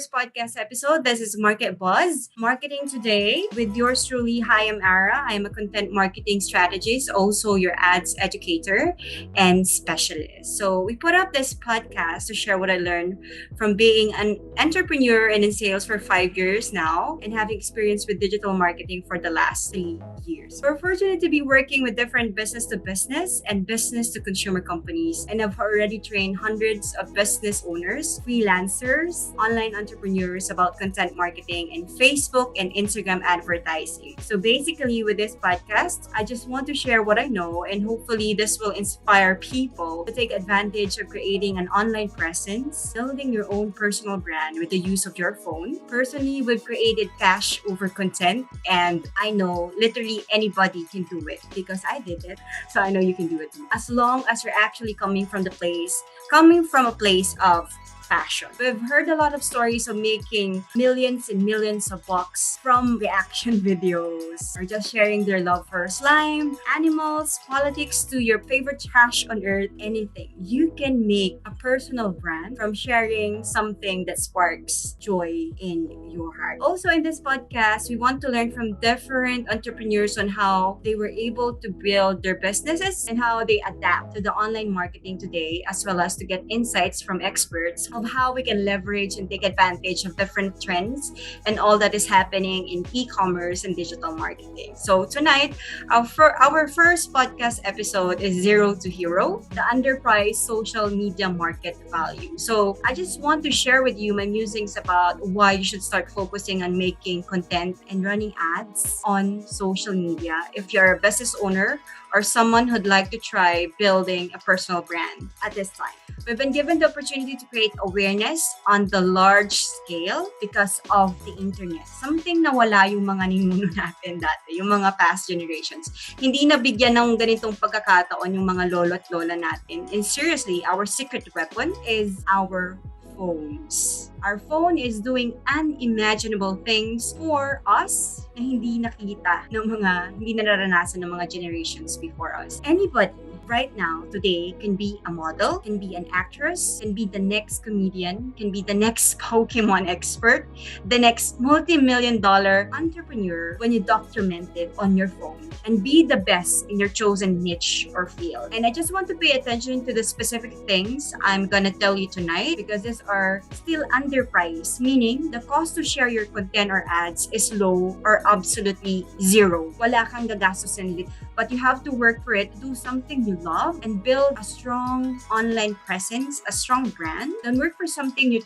first podcast episode. This is Market Buzz, Marketing Today with yours truly. Hi, I'm Ara. I'm a content marketing strategist, also your ads educator and specialist. So we put up this podcast to share what I learned from being an entrepreneur and in sales for 5 years now and having experience with digital marketing for the last 3 years. We're fortunate to be working with different business to business and business to consumer companies, and I've already trained hundreds of business owners, freelancers, online entrepreneurs about content marketing and Facebook and Instagram advertising. So basically, with this podcast, I just want to share what I know, and hopefully this will inspire people to take advantage of creating an online presence, building your own personal brand with the use of your phone. Personally, we've created cash over content, and I know literally anybody can do it because I did it. So I know you can do it too. As long as you're actually coming from a place of passion. We've heard a lot of stories of making millions and millions of bucks from reaction videos or just sharing their love for slime, animals, politics to your favorite trash on earth, anything. You can make a personal brand from sharing something that sparks joy in your heart. Also in this podcast, we want to learn from different entrepreneurs on how they were able to build their businesses and how they adapt to the online marketing today, as well as to get insights from experts of how we can leverage and take advantage of different trends and all that is happening in e-commerce and digital marketing. So tonight, our first podcast episode is Zero to Hero, the underpriced social media market value. So I just want to share with you my musings about why you should start focusing on making content and running ads on social media if you're a business owner or someone who'd like to try building a personal brand at this time. We've been given the opportunity to create awareness on the large scale because of the internet. Something na wala yung mga ninuno natin dati, yung mga past generations. Hindi nabigyan ng ganitong pagkakataon yung mga lolo at lola natin. And seriously, our secret weapon is our phones. Our phone is doing unimaginable things for us na hindi nakita hindi nararanasan ng mga generations before us. Anybody right now, today, can be a model, can be an actress, can be the next comedian, can be the next Pokemon expert, the next multi-million-dollar entrepreneur when you document it on your phone and be the best in your chosen niche or field. And I just want to pay attention to the specific things I'm gonna tell you tonight because these are still underpriced, meaning the cost to share your content or ads is low or absolutely zero. Wala kang gagastusin, but you have to work for it to do something you love and build a strong online presence, a strong brand, then work for something you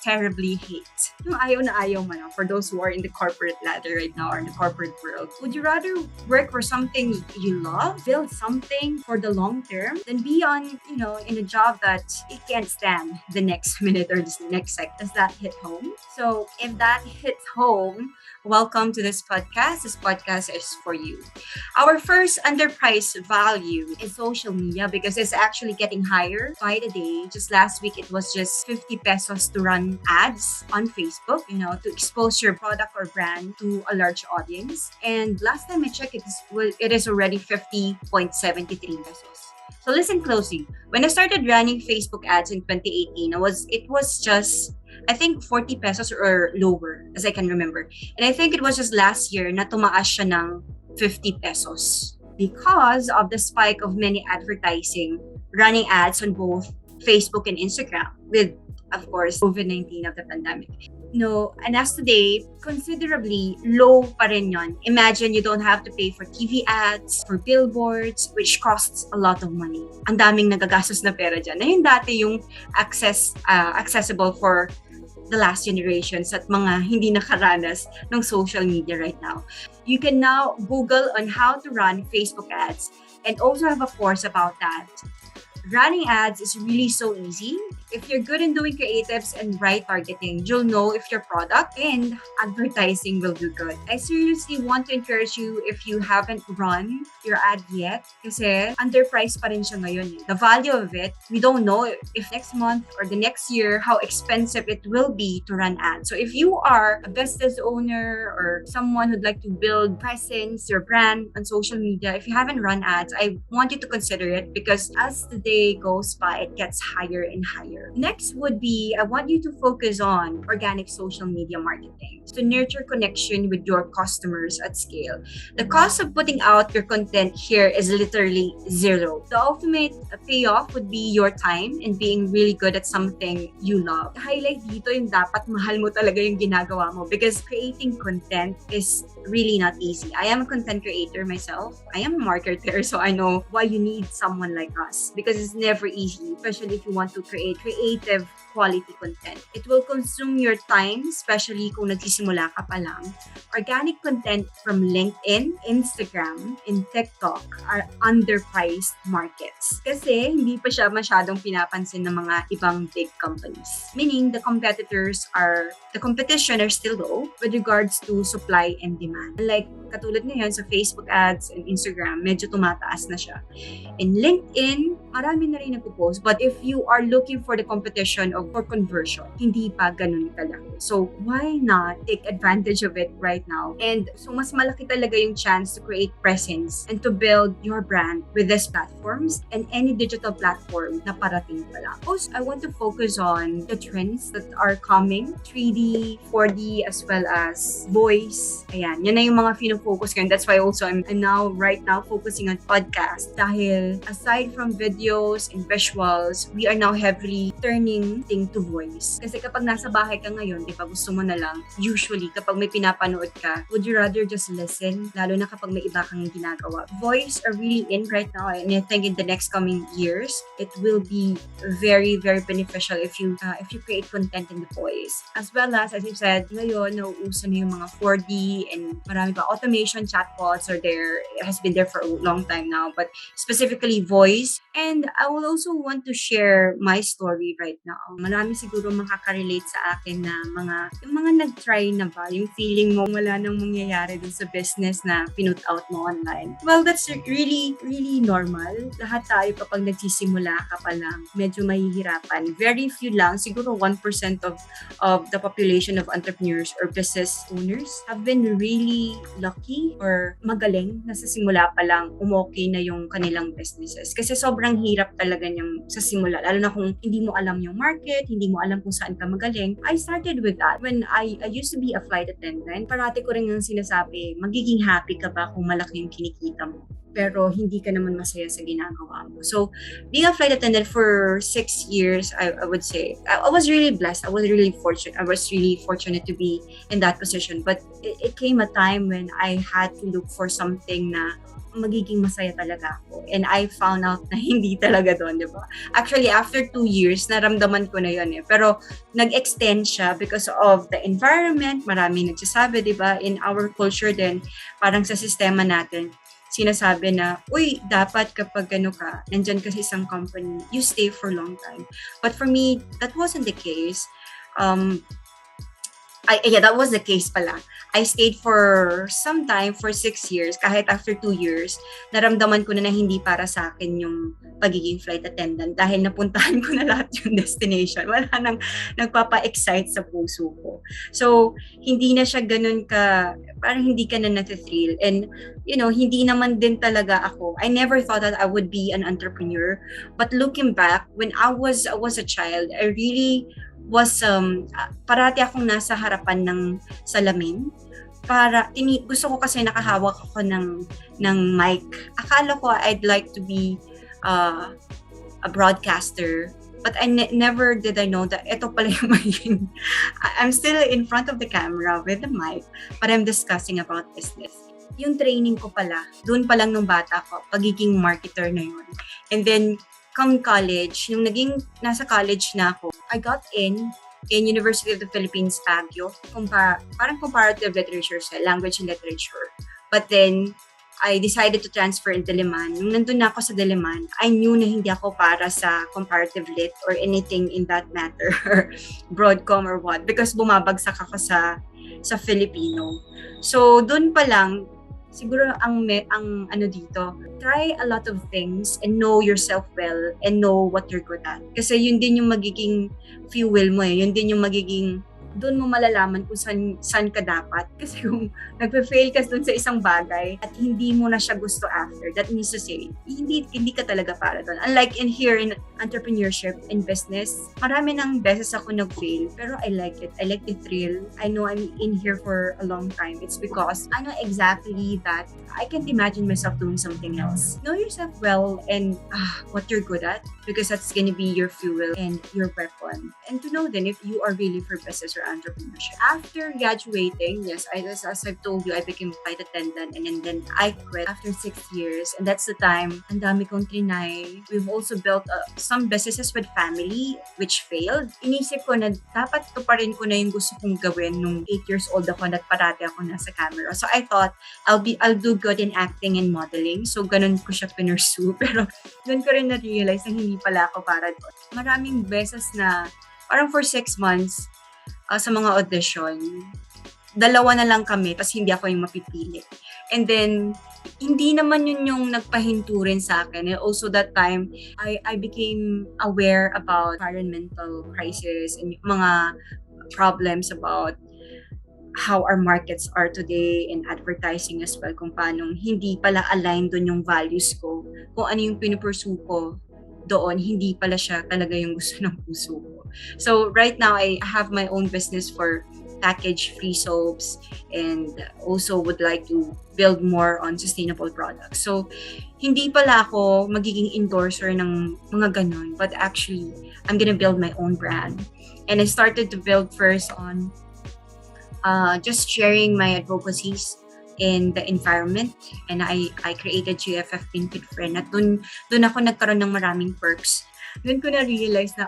terribly hate. Yung ayaw na ayaw mo na, for those who are in the corporate ladder right now or in the corporate world, would you rather work for something you love, build something for the long term, than be on, in a job that you can't stand the next minute or the next second? Does that hit home? So if that hits home, welcome to this podcast. This podcast is for you. Our first underpriced value is social media because it's actually getting higher by the day. Just last week, it was just 50 pesos to run ads on Facebook, to expose your product or brand to a large audience. And last time I checked, it is already 50.73 pesos. So listen closely. When I started running Facebook ads in 2018, it was just, I think, 40 pesos or lower, as I can remember. And I think it was just last year na tumaas siya ng 50 pesos because of the spike of many advertising running ads on both Facebook and Instagram with, of course, COVID-19 of the pandemic. And as today, considerably low pa rin yun. Imagine you don't have to pay for TV ads, for billboards, which costs a lot of money. Ang daming nagagastos na pera dyan. Na yung dati yung accessible for the last generations at mga hindi nakaranas ng social media right now. You can now Google on how to run Facebook ads and also have a course about that. Running ads is really so easy. If you're good in doing creatives and right targeting, you'll know if your product and advertising will do good. I seriously want to encourage you if you haven't run your ad yet kasi underpriced pa rin siya ngayon. The value of it, we don't know if next month or the next year how expensive it will be to run ads. So if you are a business owner or someone who'd like to build presence, your brand on social media, if you haven't run ads, I want you to consider it because as the day goes by, it gets higher and higher. here. Next would be, I want you to focus on organic social media marketing to nurture connection with your customers at scale. The cost of putting out your content here is literally zero. The ultimate payoff would be your time and being really good at something you love. Highlight dito yung dapat mahal mo talaga yung ginagawa mo because creating content is really not easy. I am a content creator myself. I am a marketer, so I know why you need someone like us because it's never easy, especially if you want to create creative quality content. It will consume your time, especially kung nagsisimula ka pa lang. Organic content from LinkedIn, Instagram, and TikTok are underpriced markets kasi hindi pa siya masyadong pinapansin ng mga ibang big companies. Meaning, the competition are still low with regards to supply and demand. Like, katulad ngayon sa Facebook ads and Instagram, medyo tumataas na siya. In LinkedIn, marami na rin nagpo-post. But if you are looking for the competition for conversion, hindi pa ganun kalaki. So, why not take advantage of it right now? And so, mas malaki talaga yung chance to create presence and to build your brand with these platforms and any digital platform na parating pa lang. Also, I want to focus on the trends that are coming, 3D, 4D, as well as voice. Ayan, yan na yung mga focus ko. And that's why also I'm right now focusing on podcast. Dahil aside from videos and visuals, we are now heavily turning thing to voice. Kasi kapag nasa bahay ka ngayon, di ba gusto mo na lang, usually kapag may pinapanood ka, would you rather just listen? Lalo na kapag may iba kang ginagawa. Voice are really in right now, and I think in the next coming years, it will be very, very beneficial if you create content in the voice. As well as you said, ngayon, nauuso na yung mga 4D and marami pa automation chatbots are there. It has been there for a long time now, but specifically voice. And I will also want to share my story right now. Marami siguro makaka-relate sa akin na yung mga nag-try na ba, yung feeling mo wala nang mangyayari dun sa business na pinut out mo online. Well, that's really, really normal. Lahat tayo kapag nagsisimula ka pa lang, medyo mahihirapan. Very few lang, siguro 1% of the population of entrepreneurs or business owners have been really lucky or magaling na sa simula pa lang umokay na yung kanilang businesses. Kasi sobrang hirap talaga niyang sa simula. Lalo na kung hindi mo alam yung market, hindi mo alam kung saan ka magaling. I started with that. When I used to be a flight attendant, parati ko rin yung sinasabi, magiging happy ka ba kung malaki yung kinikita mo? Pero hindi ka naman masaya sa ginagawa mo. So, being a flight attendant for 6 years, I would say, I was really blessed. I was really fortunate to be in that position. But it came a time when I had to look for something na magiging masaya talaga ako. And I found out na hindi talaga doon, di ba? Actually, after 2 years, naramdaman ko na yun eh. Pero nag-extend siya because of the environment. Marami nagsasabi, di ba? In our culture din, parang sa sistema natin, sinasabi na, uy, dapat kapag nandyan ka sa isang company, you stay for a long time. But for me, that wasn't the case. That was the case pala. I stayed for some time, for 6 years. Kahit after 2 years, naramdaman ko na hindi para sa akin yung pagiging flight attendant dahil napuntahan ko na lahat yung destination. Wala nang nagpapa-excite sa puso ko. So, hindi na siya ganun parang hindi ka na nati-thrill. And, hindi naman din talaga ako. I never thought that I would be an entrepreneur. But looking back, when I was a child, I really was parati akong nasa harapan ng salamin gusto ko kasi nakahawak ako ng mic. Akala ko I'd like to be a broadcaster, but never did I know that ito pala yung magiging I'm still in front of the camera with the mic, but I'm discussing about business. Yung training ko pala, doon pa lang nung bata ko, pagiging marketer na yun. And then come college, nung nasa college na ako, I got in University of the Philippines, Baguio. Parang comparative literature language and literature. But then, I decided to transfer in Diliman. Nung nandun na ako sa Diliman, I knew na hindi ako para sa comparative lit or anything in that matter, broadcom or what, because bumabagsak ako sa Filipino. So, dun pa lang, siguro ang dito, try a lot of things and know yourself well and know what you're good at. Kasi yun din yung magiging fuel mo eh. Yun din yung magiging, doon mo malalaman kung saan ka dapat. Kasi kung nagpe-fail ka doon sa isang bagay at hindi mo na siya gusto after, that means to say, hindi ka talaga para doon. Unlike in entrepreneurship and business, marami ng beses ako nag-fail, pero I like it. I like the thrill. I know I'm in here for a long time. It's because I know exactly that I can't imagine myself doing something else. Know yourself well and what you're good at, because that's gonna be your fuel and your weapon. And to know then if you are really for business or entrepreneurship. After graduating, yes, as I've told you, I became a flight attendant, and then I quit after 6 years. And that's the time, ang dami kong trinay. We've also built some businesses with family, which failed. Inisip ko na dapat tuparin ko na yung gusto kong gawin nung 8 years old ako na parati ako nasa camera. So I thought, I'll do good in acting and modeling. So ganun ko siya pinursue. Pero doon ko rin na-realize na hindi pala ako para doon. Maraming beses na parang for 6 months sa mga audition, dalawa na lang kami, tapos hindi ako yung mapipili. And then, hindi naman yun yung nagpahinto rin sa akin. And also that time, I became aware about environmental crisis and mga problems about how our markets are today and advertising as well, kung paano hindi pala aligned doon yung values ko, kung ano yung pinupursue ko doon, hindi pala siya talaga yung gusto ng puso ko. So right now, I have my own business for package-free soaps and also would like to build more on sustainable products. So hindi pala ako magiging endorser ng mga ganon, but actually, I'm gonna build my own brand. And I started to build first on just sharing my advocacies in the environment, and I created GFF Pinkid Friend at dun ako nagkaroon ng maraming perks. Doon ko na-realize na,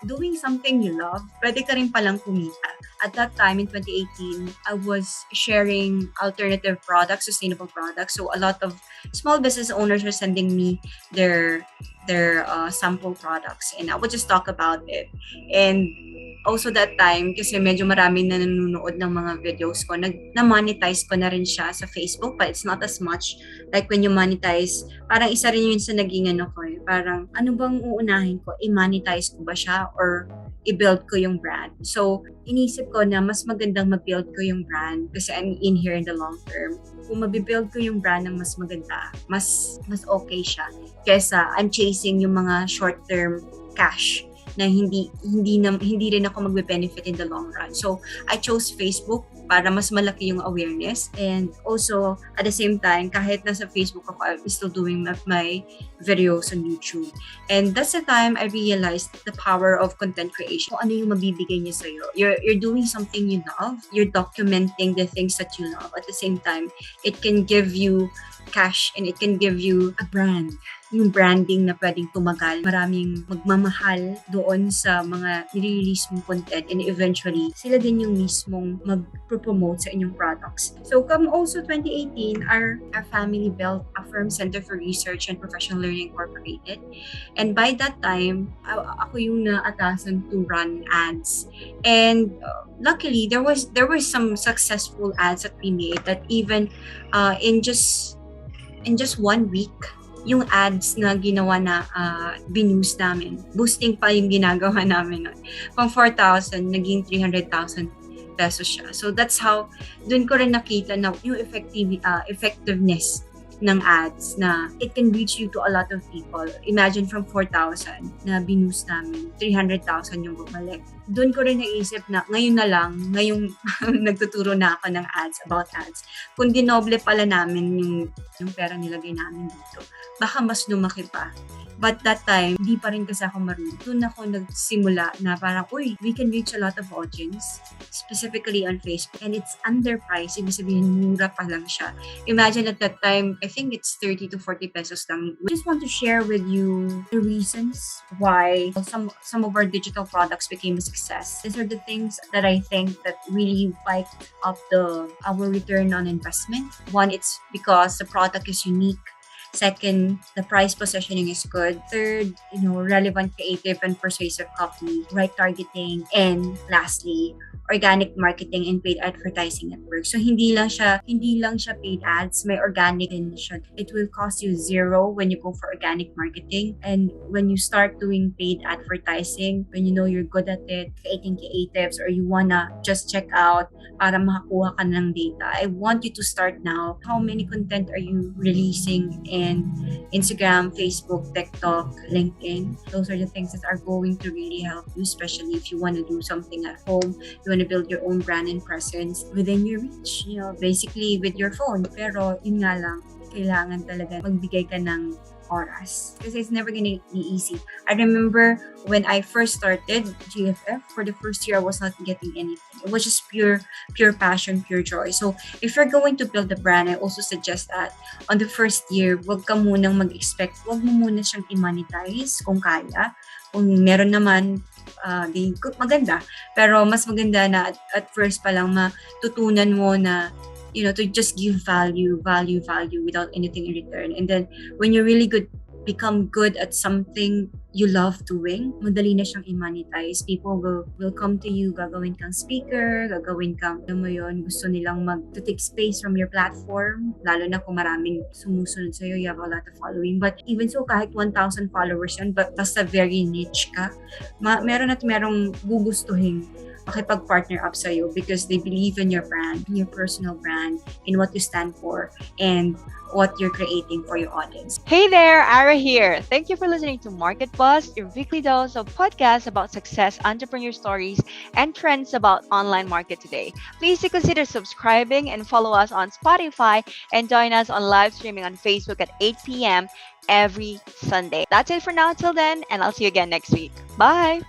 doing something you love, pwede ka rin palang kumita. At that time, in 2018, I was sharing alternative products, sustainable products. So a lot of small business owners are sending me their sample products, and I would just talk about it. And also that time, kasi medyo marami na nanonood ng mga videos ko, na-monetize ko na rin siya sa Facebook, but it's not as much like when you monetize. Parang isa rin yun sa naging ko parang ano bang uunahin ko? I-monetize ko ba siya or i-build ko yung brand? So, inisip ko na mas magandang mag-build ko yung brand kasi I'm in here in the long term. Kung mabibuild ko yung brand ng mas maganda, mas okay siya kesa I'm chasing yung mga short-term cash na hindi rin ako magbe-benefit in the long run. So, I chose Facebook para mas malaki yung awareness, and also at the same time, kahit nasa Facebook ako, I'm still doing my videos on YouTube. And that's the time I realized the power of content creation. Kung ano yung mabibigay niya sa'yo. You're doing something you love. You're documenting the things that you love. At the same time, it can give you cash and it can give you a brand. Yung branding na pwedeng tumagal. Maraming magmamahal doon sa mga nire-release mong content, and eventually, sila din yung mismong mag-promote sa inyong products. So, come also 2018, our family built a firm Center for Research and Professional Learning Incorporated. And by that time, ako yung naatasan to run ads. And luckily, there were some successful ads that we made that even in just 1 week, yung ads na ginawa na binoost namin. Boosting pa yung ginagawa namin nun. From 4,000, naging 300,000 pesos siya. So that's how, dun ko rin nakita na yung effectiveness ng ads na it can reach you to a lot of people. Imagine from 4,000 na binoost namin, 300,000 yung bumalik. Doon ko rin naisip na ngayong nagtuturo na ako ng ads, about ads. Kung dinoble pala namin yung pera nilagay namin dito, baka mas lumaki pa. But that time, di pa rin kasi ako marunong. Doon ako nagsimula na parang, we can reach a lot of audience, specifically on Facebook. And it's underpriced. Ibig sabihin, mura pa lang siya. Imagine at that time, I think it's 30 to 40 pesos lang. We just want to share with you the reasons why some of our digital products became a success. These are the things that I think that really spiked up our return on investment. One, it's because the product is unique. Second, the price positioning is good. Third, relevant, creative, and persuasive copy, right targeting. And lastly, organic marketing and paid advertising network. So hindi lang siya paid ads, may organic din siya. It will cost you zero when you go for organic marketing, and when you start doing paid advertising, when you know you're good at it, creating creatives, or you wanna just check out para makakuha ka ng data. I want you to start now. How many content are you releasing in Instagram, Facebook, TikTok, LinkedIn? Those are the things that are going to really help you, especially if you want to do something at home. You want to build your own brand and presence within your reach, basically with your phone. Pero yun nga lang, kailangan talaga magbigay ka ng oras. Kasi it's never gonna be easy. I remember when I first started GFF, for the first year, I was not getting anything. It was just pure passion, pure joy. So if you're going to build a brand, I also suggest that on the first year, wag ka munang mag-expect, wag mo muna siyang i-monetize kung kaya. Kung meron naman, maganda. Pero mas maganda na at first pa lang matutunan mo na to just give value without anything in return. And then when you're really become good at something you love doing, madali na siyang i-monetize. People will come to you, gagawin kang speaker, gagawin kang, gusto nilang to take space from your platform, lalo na kung maraming sumusunod sa'yo, you have a lot of following. But even so, kahit 1,000 followers yan, but basta very niche ka, merong gugustuhin makipag-partner up sa'yo because they believe in your brand, in your personal brand, in what you stand for, and what you're creating for your audience. Hey there, Ara here. Thank you for listening to Market Buzz, your weekly dose of podcasts about success, entrepreneur stories, and trends about online market today. Please consider subscribing and follow us on Spotify and join us on live streaming on Facebook at 8 p.m. every Sunday. That's it for now. Till then, and I'll see you again next week. Bye.